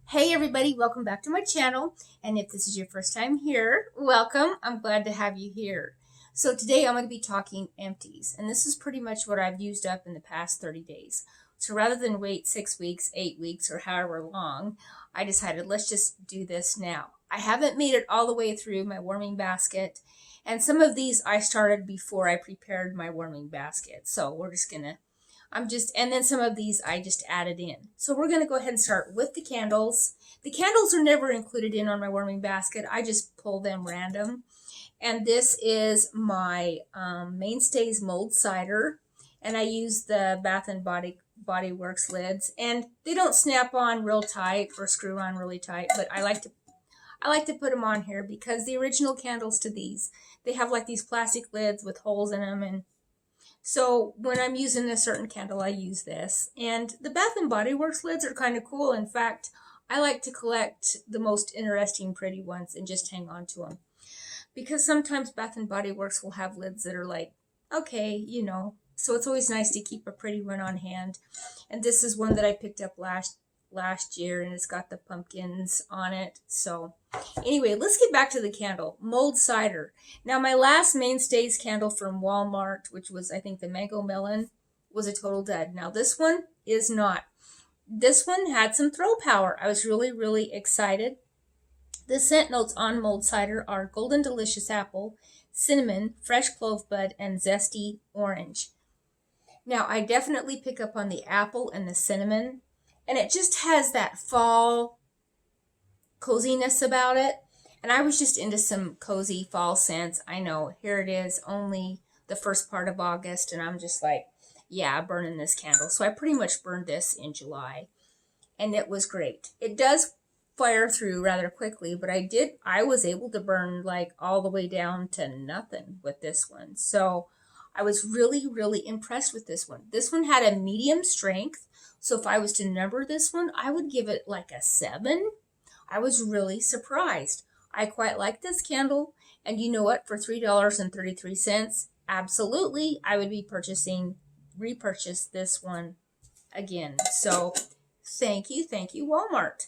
Hey everybody, welcome back to my channel, and if this is your first time here, welcome. I'm glad to have you here. So today I'm going to be talking empties, and this is pretty much what I've used up in the past 30 days. So rather than wait 6 weeks, 8 weeks, or however long, I decided let's just do this now. I haven't made it all the way through my warming basket, and some of these I started before I prepared my warming basket. So we're just going to and then some of these I just added in. So we're going to go ahead and start with the candles. The candles are never included in on my warming basket. I just pull them random. And this is my Mainstays Mulled Cider. And I use the Bath and Body Works lids. And they don't snap on real tight or screw on really tight, but I like to put them on here because the original candles to these, they have like these plastic lids with holes in them, and so when I'm using a certain candle, I use this. And the Bath and Body Works lids are kind of cool. In fact, I like to collect the most interesting, pretty ones and just hang on to them. Because sometimes Bath and Body Works will have lids that are like, okay, you know. So it's always nice to keep a pretty one on hand. And this is one that I picked up last year, and it's got the pumpkins on it. So anyway, let's get back to the candle. Mulled Cider. Now my last Mainstays candle from Walmart, which was I think the Mango Melon, was a total dud. Now this one is not. This one had some throw power. I was really excited. The scent notes on Mulled Cider are golden delicious apple, cinnamon, fresh clove bud, and zesty orange. Now I definitely pick up on the apple and the cinnamon. And it just has that fall coziness about it. And I was just into some cozy fall scents. I know, here it is, only the first part of August. And I'm just like, yeah, burning this candle. So I pretty much burned this in July. And it was great. It does fire through rather quickly. But I was able to burn like all the way down to nothing with this one. So I was really impressed with this one. This one had a medium strength. So if I was to number this one, I would give it like a 7. I was really surprised. I quite like this candle. And you know what? For $3.33, absolutely, I would be repurchase this one again. So thank you, Walmart.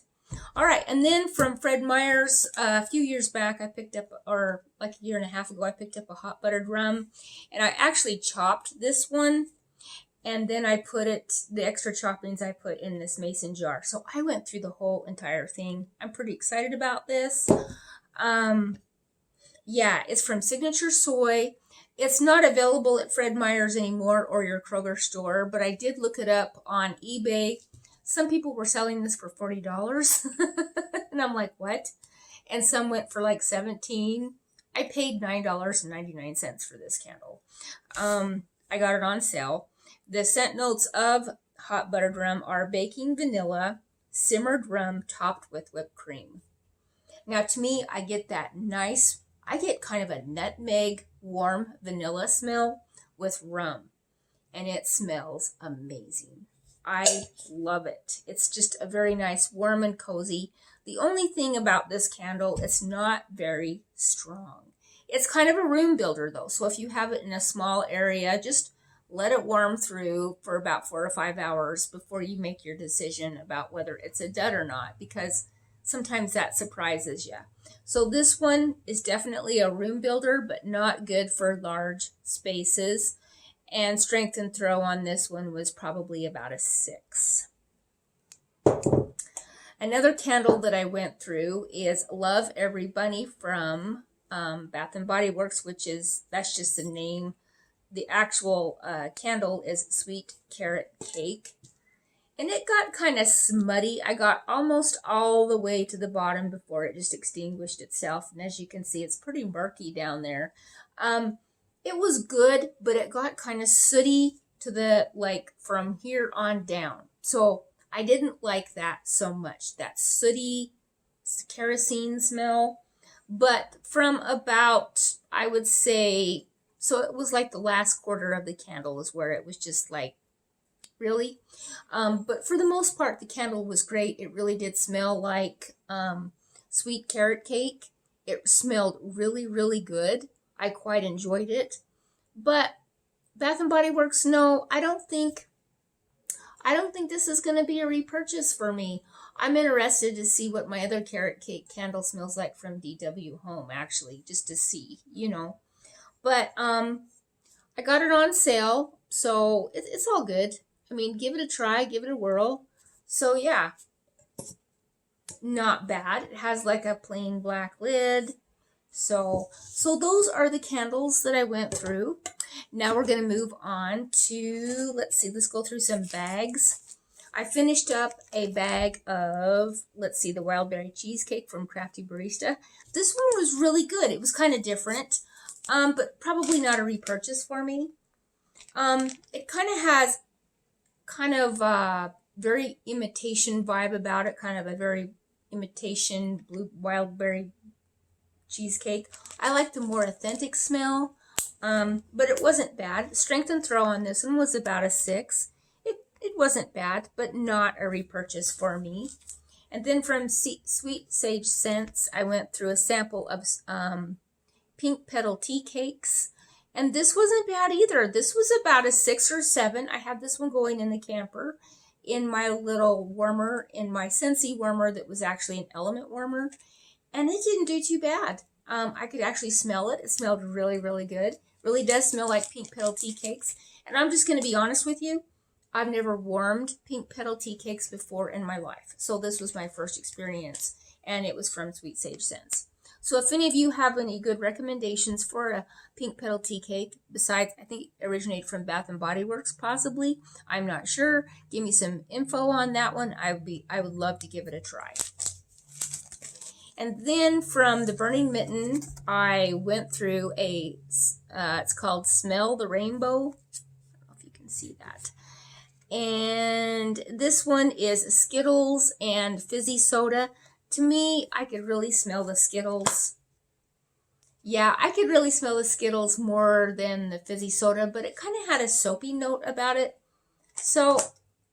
All right, and then from Fred Meyer's, a few years back, I picked up, or like a year and a half ago, I picked up a hot buttered rum. And I actually chopped this one. And then I put the extra choppings I put in this mason jar. So I went through the whole entire thing. I'm pretty excited about this. Yeah, it's from Signature Soy. It's not available at Fred Meyer's anymore or your Kroger store, but I did look it up on eBay. Some people were selling this for $40. And I'm like, what? And some went for like $17. I paid $9.99 for this candle. I got it on sale. The scent notes of hot buttered rum are baking vanilla, simmered rum topped with whipped cream. Now to me, I get kind of a nutmeg warm vanilla smell with rum. And it smells amazing. I love it. It's just a very nice, warm and cozy. The only thing about this candle, it's not very strong. It's kind of a room builder though. So if you have it in a small area, just let it warm through for about 4 or 5 hours before you make your decision about whether it's a dud or not, because sometimes that surprises you. So this one is definitely a room builder, but not good for large spaces. And strength and throw on this one was probably about a 6. Another candle that I went through is Love Every Bunny from Bath and Body Works, that's just the name. The actual candle is Sweet Carrot Cake. And it got kind of smutty. I got almost all the way to the bottom before it just extinguished itself. And as you can see, it's pretty murky down there. It was good, but it got kind of sooty to from here on down. So I didn't like that so much. That sooty kerosene smell. But from about, I would say, so it was like the last quarter of the candle is where it was just like, really? But for the most part, the candle was great. It really did smell like sweet carrot cake. It smelled really good. I quite enjoyed it. But Bath and Body Works, no, I don't think this is going to be a repurchase for me. I'm interested to see what my other carrot cake candle smells like from DW Home, actually, just to see, you know. But I got it on sale, so it's all good. I mean, give it a try, give it a whirl. So yeah, not bad. It has like a plain black lid. So those are the candles that I went through. Now we're going to move on to, let's go through some bags. I finished up a bag of, the wild berry cheesecake from Crafty Barista. This one was really good. It was kind of different, but probably not a repurchase for me. It kind of has very imitation vibe about it, kind of a very imitation blue wild berry cheesecake. I like the more authentic smell, but it wasn't bad. Strength and throw on this one was about a 6. It wasn't bad, but not a repurchase for me. And then from Sweet Sage Scents, I went through a sample of pink petal tea cakes. And this wasn't bad either. This was about a 6 or 7. I had this one going in the camper in my little warmer, in my Scentsy warmer that was actually an element warmer. And it didn't do too bad. I could actually smell it. It smelled really, really good. Really does smell like pink petal tea cakes. And I'm just going to be honest with you. I've never warmed pink petal tea cakes before in my life. So this was my first experience. And it was from Sweet Sage Scents. So if any of you have any good recommendations for a pink petal tea cake, besides, I think it originated from Bath and Body Works, possibly. I'm not sure. Give me some info on that one. I would love to give it a try. And then from the Burning Mitten, I went through it's called Smell the Rainbow. I don't know if you can see that. And this one is Skittles and fizzy soda. To me, I could really smell the Skittles. Yeah, I could really smell the Skittles more than the fizzy soda, but it kind of had a soapy note about it. So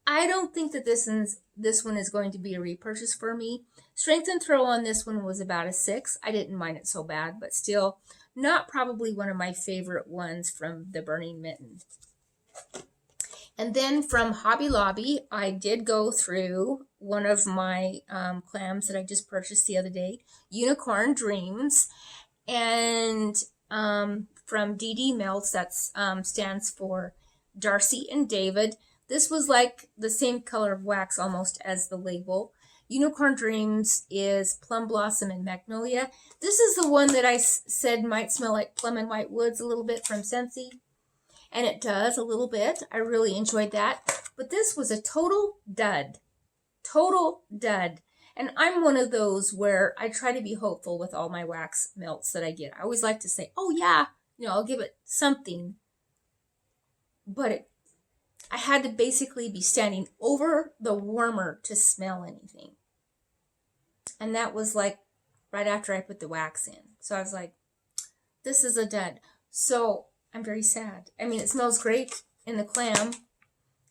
I don't think that this one is going to be a repurchase for me. Strength and throw on this one was about a 6. I didn't mind it so bad, but still not probably one of my favorite ones from the Burning Mitten. And then from Hobby Lobby, I did go through one of my clams that I just purchased the other day, Unicorn Dreams. And from DD Melts, that stands for Darcy and David. This was like the same color of wax almost as the label. Unicorn Dreams is Plum Blossom and Magnolia. This is the one that I said might smell like Plum and White Woods a little bit from Scentsy. And it does a little bit. I really enjoyed that. But this was a total dud. Total dud. And I'm one of those where I try to be hopeful with all my wax melts that I get. I always like to say, oh yeah, I'll give it something. But I had to basically be standing over the warmer to smell anything. And that was like right after I put the wax in. So I was like, this is a dud. So I'm very sad. I mean, it smells great in the clam.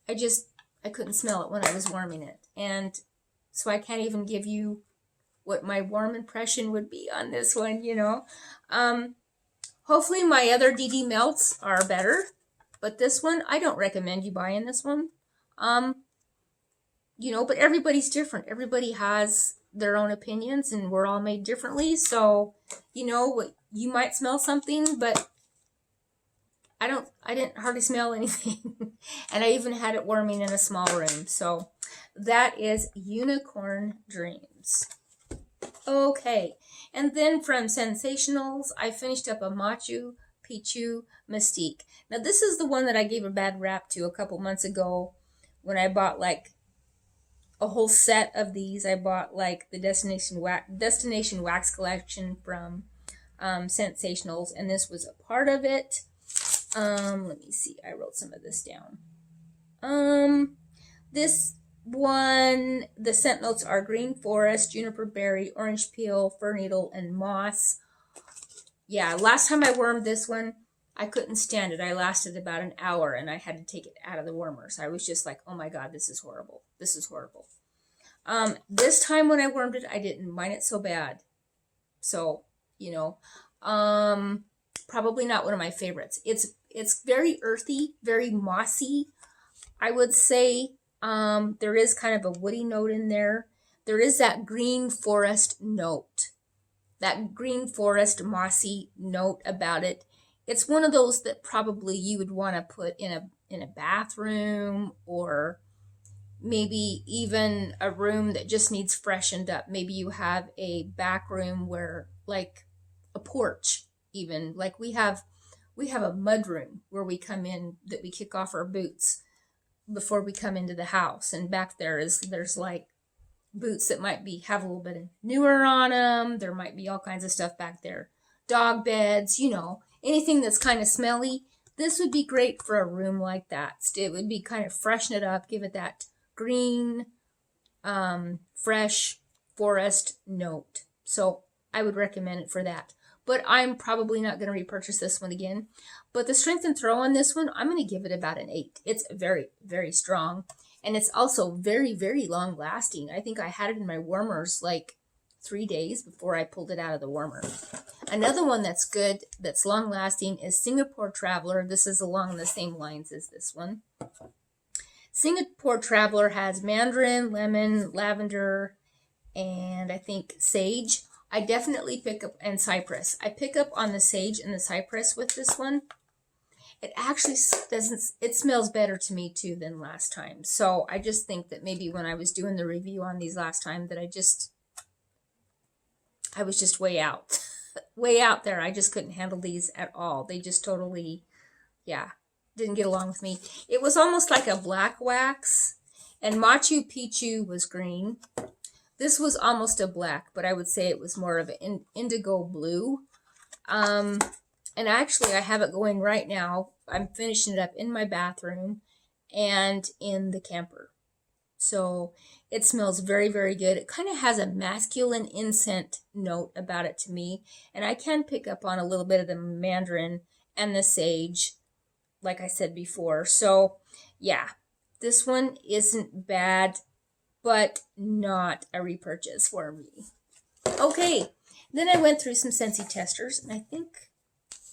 I couldn't smell it when I was warming it. And so I can't even give you what my warm impression would be on this one, Hopefully my other DD melts are better. But this one, I don't recommend you buying this one. But everybody's different. Everybody has their own opinions and we're all made differently. So, you might smell something, but I didn't hardly smell anything. And I even had it warming in a small room. So that is Unicorn Dreams. Okay. And then from ScentSationals, I finished up a Machu, Picchu, Mystique. Now this is the one that I gave a bad rap to a couple months ago when I bought like a whole set of these. I bought like the Destination Wax Collection from ScentSationals, and this was a part of it. Let me see. I wrote some of this down. This one, the scent notes are green forest, juniper berry, orange peel, fir needle, and moss. Yeah, last time I warmed this one, I couldn't stand it. I lasted about an hour and I had to take it out of the warmer. So I was just like, oh my God, this is horrible. This is horrible. This time when I warmed it, I didn't mind it so bad. So, probably not one of my favorites. It's very earthy, very mossy. I would say there is kind of a woody note in there. there is that green forest note, that green forest mossy note about it. It's one of those that probably you would want to put in a bathroom, or maybe even a room that just needs freshened up. Maybe you have a back room where, like a porch, even like we have a mud room where we come in, that we kick off our boots before we come into the house, and back there's like boots that might have a little bit of newer on them. There might be all kinds of stuff back there, dog beds, anything that's kind of smelly. This would be great for a room like that. It would be kind of freshen it up, give it that green, fresh forest note. So I would recommend it for that. But I'm probably not going to repurchase this one again. But the strength and throw on this one, I'm going to give it about an 8. It's very, very strong. And it's also very, very long lasting. I think I had it in my warmers like 3 days before I pulled it out of the warmer. Another one that's good, that's long lasting, is Singapore Traveler. This is along the same lines as this one. Singapore Traveler has mandarin, lemon, lavender, and I think sage. I definitely pick up, and cypress. I pick up on the sage and the cypress with this one. It actually it smells better to me too than last time. So I just think that maybe when I was doing the review on these last time, that I was just way out, way out there. I just couldn't handle these at all. They just totally, didn't get along with me. It was almost like a black wax, and Machu Picchu was green. This was almost a black, but I would say it was more of an indigo blue. And actually, I have it going right now. I'm finishing it up in my bathroom and in the camper. So it smells very, very good. It kind of has a masculine incense note about it to me. And I can pick up on a little bit of the mandarin and the sage, like I said before. So yeah, this one isn't bad, but not a repurchase for me. Okay, then I went through some Scentsy Testers, and I think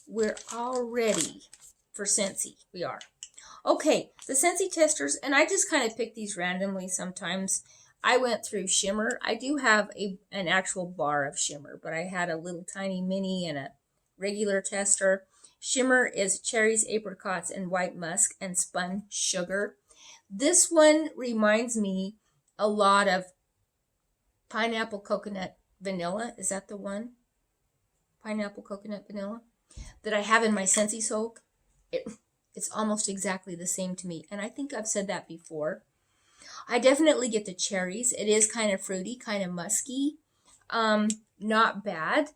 we're all ready for Scentsy. We are. Okay, the Scentsy Testers, and I just kind of pick these randomly sometimes. I went through Shimmer. I do have an actual bar of Shimmer, but I had a little tiny mini and a regular tester. Shimmer is cherries, apricots, and white musk, and spun sugar. This one reminds me a lot of pineapple coconut vanilla. Is that the one? Pineapple coconut vanilla that I have in my Scentsy soak. It's almost exactly the same to me, and I think I've said that before. I definitely get the cherries. It is kind of fruity, kind of musky. Not bad.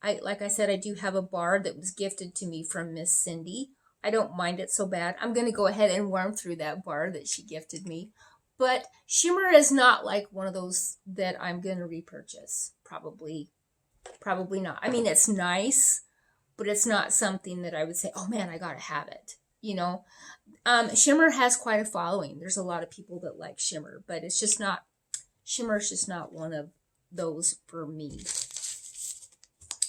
Like I said, I do have a bar that was gifted to me from Miss Cindy. I don't mind it so bad. I'm going to go ahead and worm through that bar that she gifted me. But Shimmer is not like one of those that I'm going to repurchase. Probably not. I mean, it's nice, but it's not something that I would say, oh man, I got to have it. Shimmer has quite a following. There's a lot of people that like Shimmer, but Shimmer's just not one of those for me.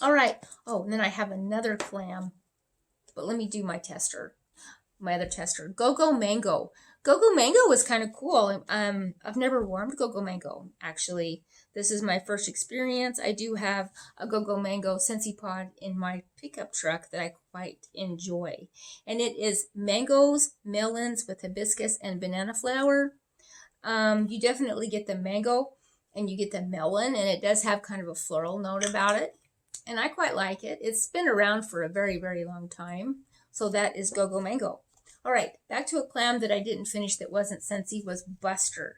All right. Oh, and then I have another clam, but let me do my other tester. Go-Go Mango. Go-Go Mango was kind of cool. I've never warmed Go-Go Mango, actually. This is my first experience. I do have a Go-Go Mango Scentsy pod in my pickup truck that I quite enjoy. And it is mangoes, melons with hibiscus and banana flower. You definitely get the mango and you get the melon, and it does have kind of a floral note about it. And I quite like it. It's been around for a very, very long time. So that is Go-Go Mango. All right, back to a clam that I didn't finish that wasn't Scentsy, was Buster.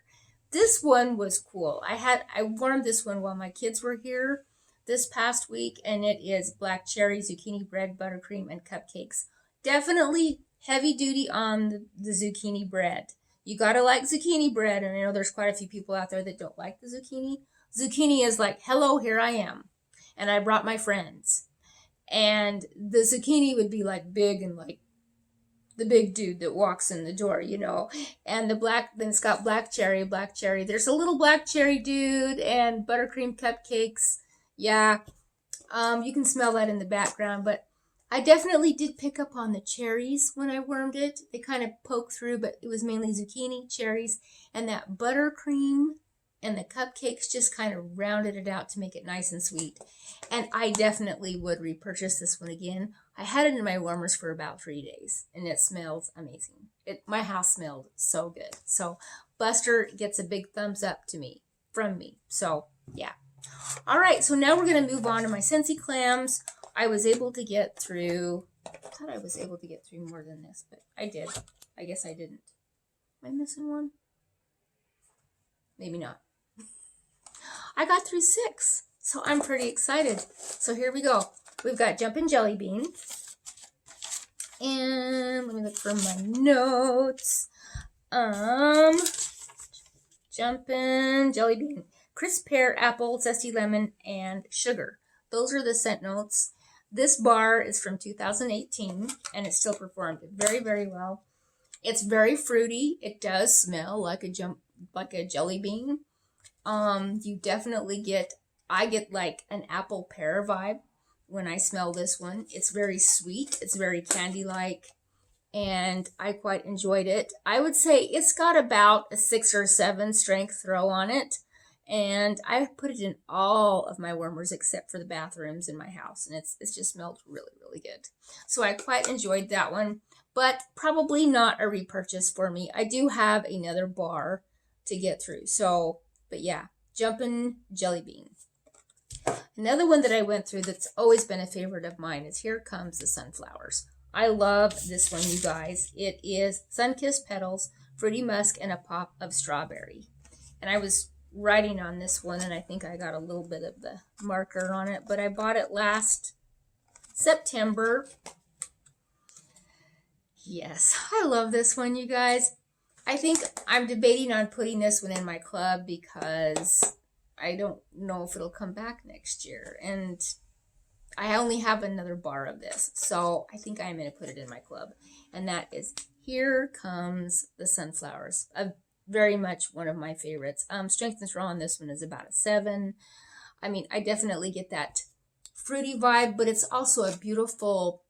This one was cool. I warmed this one while my kids were here this past week, and it is black cherry, zucchini bread, buttercream, and cupcakes. Definitely heavy duty on the zucchini bread. You gotta like zucchini bread, and I know there's quite a few people out there that don't like the zucchini. Zucchini is like, hello, here I am. And I brought my friends. And the zucchini would be like big and like the big dude that walks in the door, And then it's got black cherry. There's a little black cherry dude and buttercream cupcakes. Yeah. You can smell that in the background, but I definitely did pick up on the cherries when I warmed it. They kind of poke through, but it was mainly zucchini, cherries, and that buttercream and the cupcakes just kind of rounded it out to make it nice and sweet. And I definitely would repurchase this one again. I had it in my warmers for about 3 days, and it smells amazing. My house smelled so good. So Buster gets a big thumbs up from me. So yeah. All right, so now we're going to move on to my Scentsy clams. I was able to get through, I thought I was able to get through more than this, but I did. I guess I didn't. Am I missing one? Maybe not. I got through 6, so I'm pretty excited. So here we go. We've got Jumpin Jellybean. And let me look for my notes. Jumpin Jellybean. Crisp pear, apple, zesty lemon, and sugar. Those are the scent notes. This bar is from 2018, and it still performed very, very well. It's very fruity. It does smell like a jelly bean. You definitely I get like an apple pear vibe when I smell this one. It's very sweet. It's very candy-like, and I quite enjoyed it. I would say it's got about a 6 or 7 strength throw on it. And I put it in all of my warmers except for the bathrooms in my house. And it's just smelled really, really good. So I quite enjoyed that one. But probably not a repurchase for me. I do have another bar to get through. So, but yeah, Jumpin Jellybean. Another one that I went through that's always been a favorite of mine is Here Comes the Sunflowers. I love this one, you guys. It is sun-kissed petals, fruity musk, and a pop of strawberry. And I was writing on this one, and I think I got a little bit of the marker on it, but I bought it last September. Yes, I love this one, you guys. I think I'm debating on putting this one in my club because I don't know if it'll come back next year, and I only have another bar of this, so I think I'm going to put it in my club, and that is Here Comes the Sunflowers. Very much one of my favorites. Strength and throw on this one is about a 7. I mean, I definitely get that fruity vibe, but it's also a beautiful,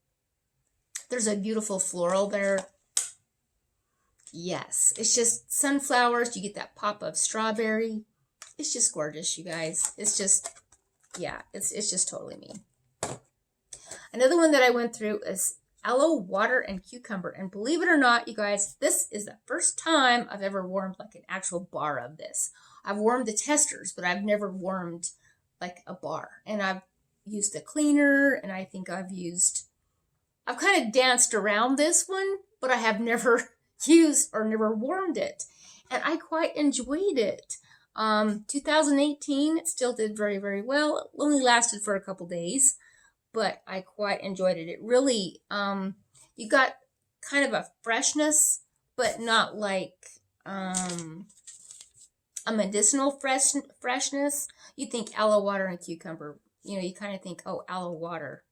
there's a beautiful floral there. Yes, it's just sunflowers. You get that pop of strawberry. It's just gorgeous, you guys. It's just, yeah, it's just totally me. Another one that I went through is Aloe, water, and cucumber. And believe it or not, you guys, this is the first time I've ever warmed like an actual bar of this. I've warmed the testers, but I've never warmed like a bar. And I've used a cleaner, and I think I've kind of danced around this one, but I have never used or never warmed it. And I quite enjoyed it. 2018, it still did very, very well. It only lasted for a couple days, but I quite enjoyed it. It really, you got kind of a freshness, but not like a medicinal freshness. You think aloe water and cucumber. You know, you kind of think, oh, aloe water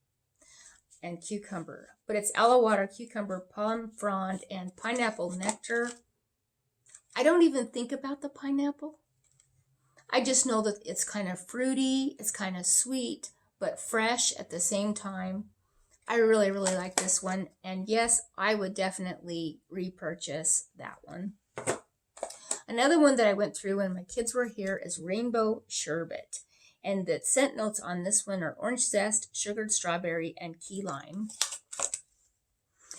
and cucumber. But it's aloe water, cucumber, palm frond, and pineapple nectar. I don't even think about the pineapple. I just know that it's kind of fruity, it's kind of sweet, but fresh at the same time. I really, really like this one. And yes, I would definitely repurchase that one. Another one that I went through when my kids were here is Rainbow Sherbet. And the scent notes on this one are orange zest, sugared strawberry, and key lime.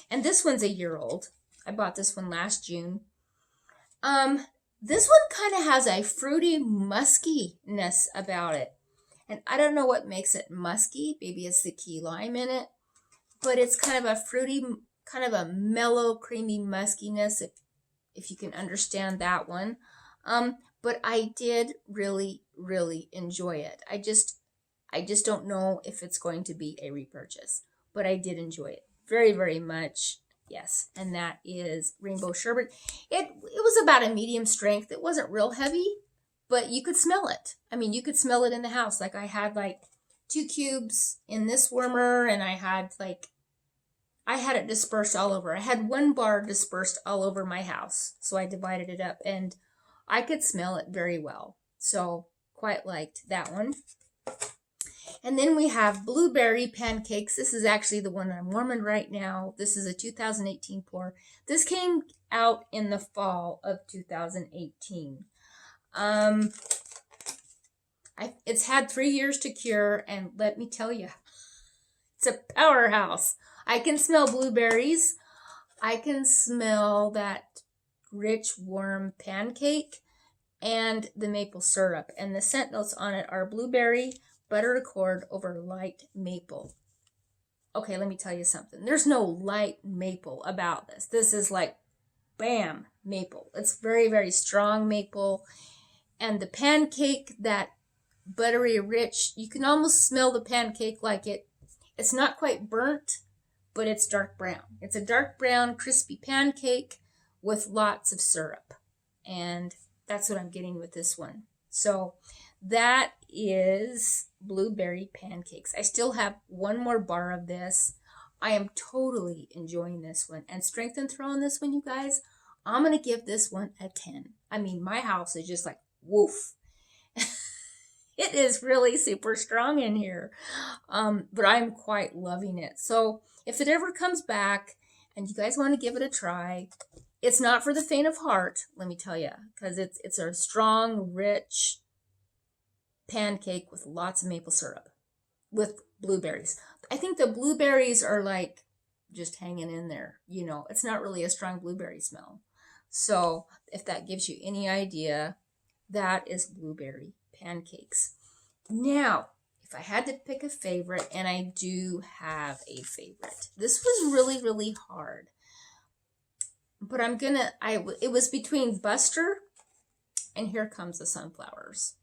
And this one's a year old. I bought this one last June. This one kind of has a fruity muskiness about it. And I don't know what makes it musky. Maybe it's the key lime in it. But it's kind of a fruity, kind of a mellow, creamy muskiness, if you can understand that one. But I did really, really enjoy it. I just don't know if it's going to be a repurchase. But I did enjoy it very, very much. Yes, and that is Rainbow Sherbet. It was about a medium strength. It wasn't real heavy, but you could smell it. I mean, you could smell it in the house. Like I had like 2 cubes in this warmer, and I had it dispersed all over. I had 1 bar dispersed all over my house. So I divided it up, and I could smell it very well. So quite liked that one. And then we have Blueberry Pancakes. This is actually the one I'm warming right now. This is a 2018 pour. This came out in the fall of 2018. It's had 3 years to cure, and let me tell you, it's a powerhouse. I can smell blueberries. I can smell that rich, warm pancake and the maple syrup. And the scent notes on it are blueberry, butter accord over light maple. Okay, let me tell you something. There's no light maple about this. This is like, bam, maple. It's very, very strong maple. And the pancake, that buttery rich, you can almost smell the pancake like it's not quite burnt, but it's dark brown. It's a dark brown, crispy pancake with lots of syrup. And that's what I'm getting with this one. So that is blueberry pancakes. I still have one more bar of this. I am totally enjoying this one. And strength and throw on this one, you guys, I'm going to give this one a 10. I mean, my house is just like, woof. It is really super strong in here. But I'm quite loving it. So if it ever comes back and you guys want to give it a try, it's not for the faint of heart, let me tell you, because it's a strong, rich pancake with lots of maple syrup with blueberries. I think the blueberries are like just hanging in there. You know, it's not really a strong blueberry smell. So if that gives you any idea, that is blueberry pancakes. Now, if I had to pick a favorite, and I do have a favorite, this was really, really hard. But it was between Buster and Here Comes the Sunflowers.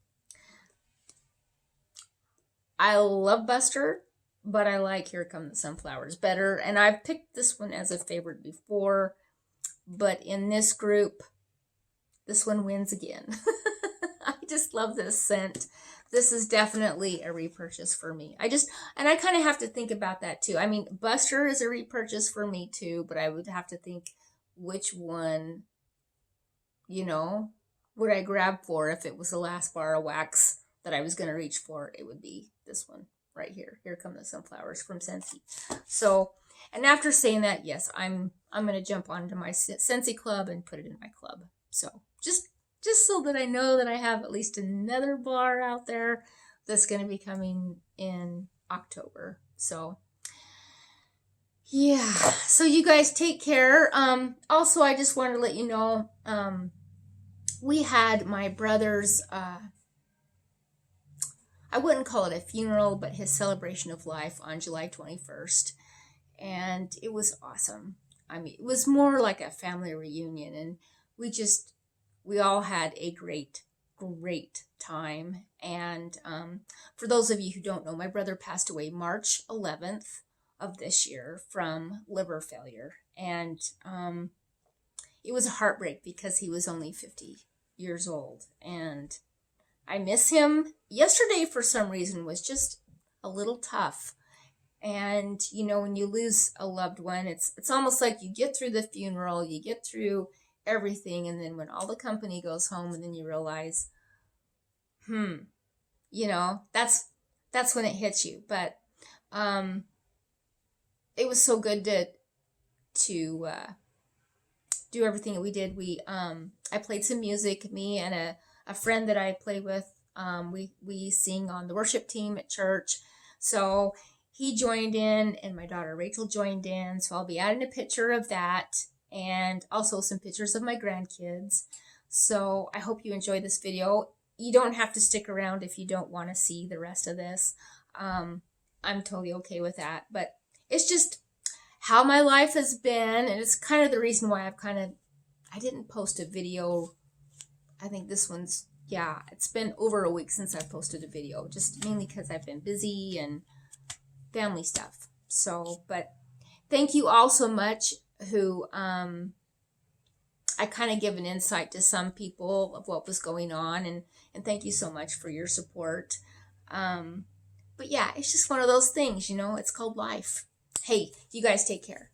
I love Buster, but I like Here Come the Sunflowers better. And I've picked this one as a favorite before, but in this group, this one wins again. I just love this scent. This is definitely a repurchase for me. And I kind of have to think about that too. I mean, Buster is a repurchase for me too, but I would have to think which one, you know, would I grab for if it was the last bar of wax that I was going to reach for. It would be this one right here. Here Come the Sunflowers from Scentsy. So, and after saying that, yes, I'm going to jump onto my Scentsy club and put it in my club. So just so that I know that I have at least another bar out there that's going to be coming in October. So yeah, so you guys take care. Also, I just wanted to let you know, we had my brother's, I wouldn't call it a funeral, but his celebration of life on July 21st. And it was awesome. I mean, it was more like a family reunion, and we all had a great, great time. And for those of you who don't know, my brother passed away March 11th of this year from liver failure. And it was a heartbreak because he was only 50 years old. And I miss him. Yesterday, for some reason, was just a little tough. And, you know, when you lose a loved one, it's almost like you get through the funeral, you get through everything, and then when all the company goes home, and then you realize, you know, that's when it hits you. But it was so good to do everything that we did. I played some music. Me and a friend that I play with, we sing on the worship team at church. So he joined in, and my daughter Rachel joined in. So I'll be adding a picture of that, and also some pictures of my grandkids. So I hope you enjoyed this video. You don't have to stick around if you don't want to see the rest of this. I'm totally okay with that. But it's just how my life has been, and it's kind of the reason why I didn't post a video. I think this one's, yeah, it's been over a week since I posted a video, just mainly because I've been busy and family stuff. So, but thank you all so much who, I kind of give an insight to some people of what was going on, and thank you so much for your support. But yeah, it's just one of those things, you know, it's called life. Hey, you guys take care.